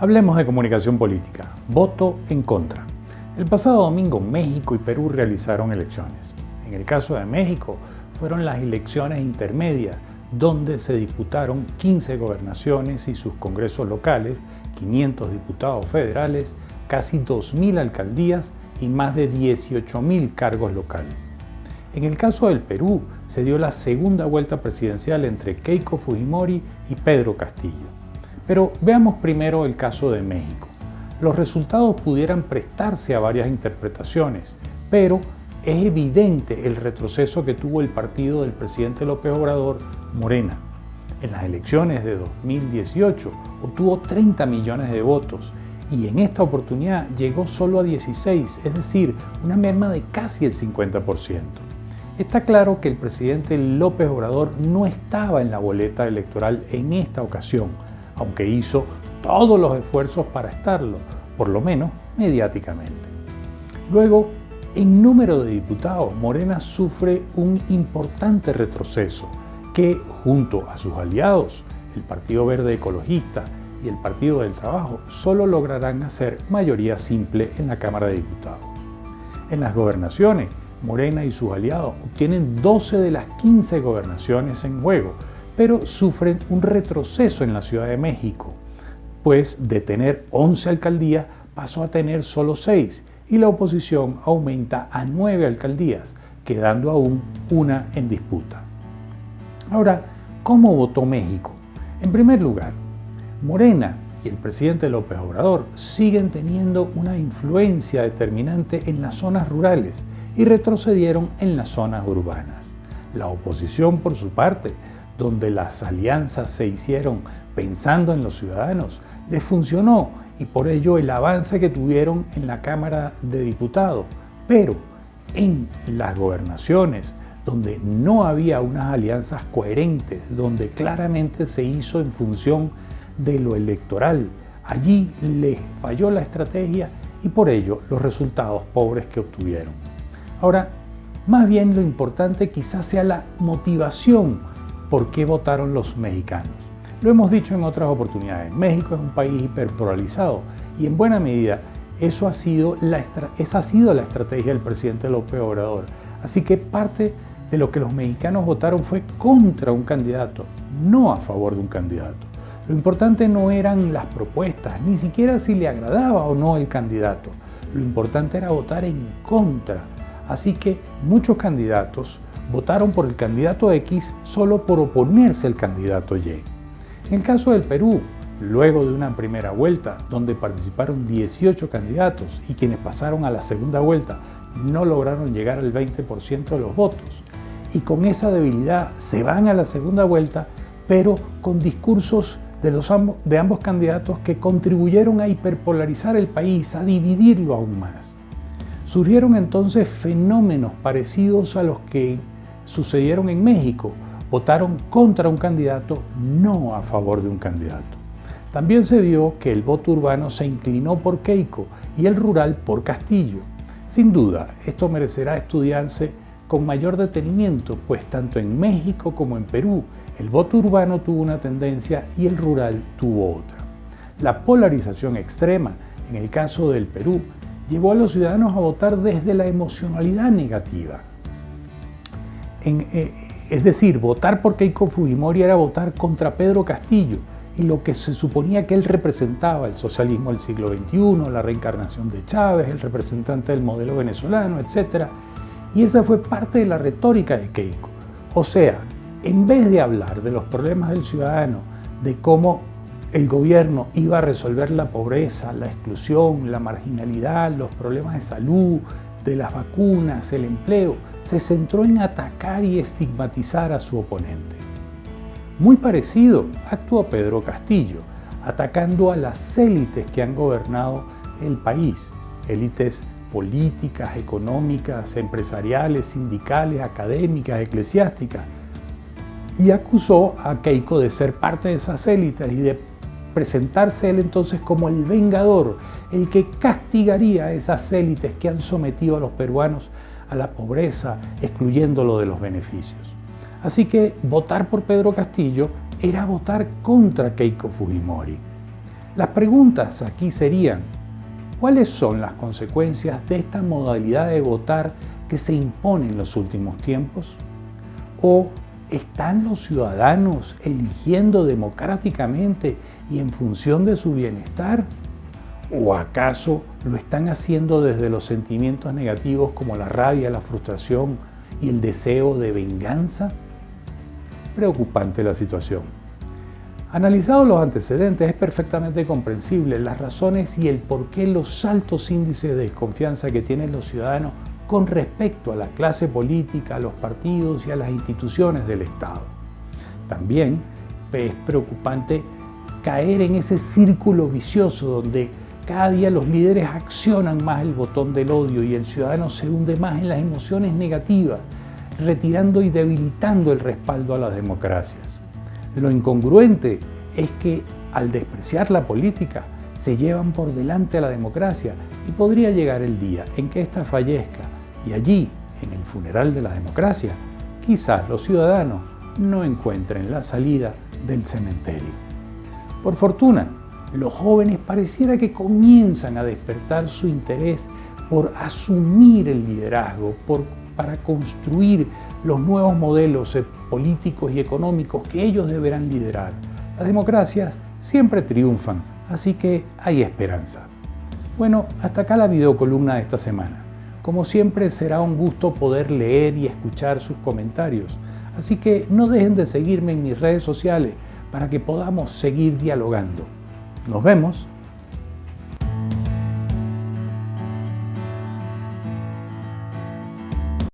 Hablemos de comunicación política. Voto en contra. El pasado domingo México y Perú realizaron elecciones. En el caso de México fueron las elecciones intermedias, donde se disputaron 15 gobernaciones y sus congresos locales, 500 diputados federales, casi 2.000 alcaldías y más de 18.000 cargos locales. En el caso del Perú se dio la segunda vuelta presidencial entre Keiko Fujimori y Pedro Castillo. Pero veamos primero el caso de México. Los resultados pudieran prestarse a varias interpretaciones, pero es evidente el retroceso que tuvo el partido del presidente López Obrador, Morena. En las elecciones de 2018 obtuvo 30 millones de votos y en esta oportunidad llegó solo a 16, es decir, una merma de casi el 50%. Está claro que el presidente López Obrador no estaba en la boleta electoral en esta ocasión, aunque hizo todos los esfuerzos para estarlo, por lo menos mediáticamente. Luego, en número de diputados, Morena sufre un importante retroceso que, junto a sus aliados, el Partido Verde Ecologista y el Partido del Trabajo, solo lograrán hacer mayoría simple en la Cámara de Diputados. En las gobernaciones, Morena y sus aliados obtienen 12 de las 15 gobernaciones en juego, pero sufren un retroceso en la Ciudad de México, pues de tener 11 alcaldías pasó a tener solo 6 y la oposición aumenta a 9 alcaldías, quedando aún una en disputa. Ahora, ¿cómo votó México? En primer lugar, Morena y el presidente López Obrador siguen teniendo una influencia determinante en las zonas rurales y retrocedieron en las zonas urbanas. La oposición, por su parte, donde las alianzas se hicieron pensando en los ciudadanos, les funcionó y por ello el avance que tuvieron en la Cámara de Diputados. Pero en las gobernaciones, donde no había unas alianzas coherentes, donde claramente se hizo en función de lo electoral, allí les falló la estrategia y por ello los resultados pobres que obtuvieron. Ahora, más bien lo importante quizás sea la motivación por qué votaron los mexicanos. Lo hemos dicho en otras oportunidades, México es un país hiperpolarizado y en buena medida esa ha sido la estrategia del presidente López Obrador. Así que parte de lo que los mexicanos votaron fue contra un candidato, no a favor de un candidato. Lo importante no eran las propuestas, ni siquiera si le agradaba o no el candidato. Lo importante era votar en contra. Así que muchos candidatos votaron por el candidato X solo por oponerse al candidato Y. En el caso del Perú, luego de una primera vuelta donde participaron 18 candidatos y quienes pasaron a la segunda vuelta no lograron llegar al 20% de los votos, y con esa debilidad se van a la segunda vuelta, pero con discursos de ambos candidatos que contribuyeron a hiperpolarizar el país, a dividirlo aún más. Surgieron entonces fenómenos parecidos a los que sucedieron en México. Votaron contra un candidato, no a favor de un candidato. También se vio que el voto urbano se inclinó por Keiko y el rural por Castillo. Sin duda, esto merecerá estudiarse con mayor detenimiento, pues tanto en México como en Perú, el voto urbano tuvo una tendencia y el rural tuvo otra. La polarización extrema, en el caso del Perú, llevó a los ciudadanos a votar desde la emocionalidad negativa. Es decir, votar por Keiko Fujimori era votar contra Pedro Castillo y lo que se suponía que él representaba, el socialismo del siglo XXI, la reencarnación de Chávez, el representante del modelo venezolano, etc. Y esa fue parte de la retórica de Keiko. O sea, en vez de hablar de los problemas del ciudadano, de cómo el gobierno iba a resolver la pobreza, la exclusión, la marginalidad, los problemas de salud, de las vacunas, el empleo, se centró en atacar y estigmatizar a su oponente. Muy parecido actuó Pedro Castillo, atacando a las élites que han gobernado el país, élites políticas, económicas, empresariales, sindicales, académicas, eclesiásticas, y acusó a Keiko de ser parte de esas élites y de presentarse él entonces como el vengador, el que castigaría a esas élites que han sometido a los peruanos a la pobreza, excluyéndolo de los beneficios. Así que votar por Pedro Castillo era votar contra Keiko Fujimori. Las preguntas aquí serían: ¿cuáles son las consecuencias de esta modalidad de votar que se impone en los últimos tiempos? ¿O están los ciudadanos eligiendo democráticamente y en función de su bienestar? ¿O acaso lo están haciendo desde los sentimientos negativos como la rabia, la frustración y el deseo de venganza? Preocupante la situación. Analizados los antecedentes, es perfectamente comprensible las razones y el porqué los altos índices de desconfianza que tienen los ciudadanos con respecto a la clase política, a los partidos y a las instituciones del Estado. También es preocupante caer en ese círculo vicioso donde cada día los líderes accionan más el botón del odio y el ciudadano se hunde más en las emociones negativas, retirando y debilitando el respaldo a las democracias. Lo incongruente es que al despreciar la política se llevan por delante a la democracia y podría llegar el día en que ésta fallezca y allí, en el funeral de la democracia, quizás los ciudadanos no encuentren la salida del cementerio. Por fortuna, los jóvenes pareciera que comienzan a despertar su interés por asumir el liderazgo, para construir los nuevos modelos políticos y económicos que ellos deberán liderar. Las democracias siempre triunfan, así que hay esperanza. Bueno, hasta acá la videocolumna de esta semana. Como siempre, será un gusto poder leer y escuchar sus comentarios, así que no dejen de seguirme en mis redes sociales para que podamos seguir dialogando. Nos vemos.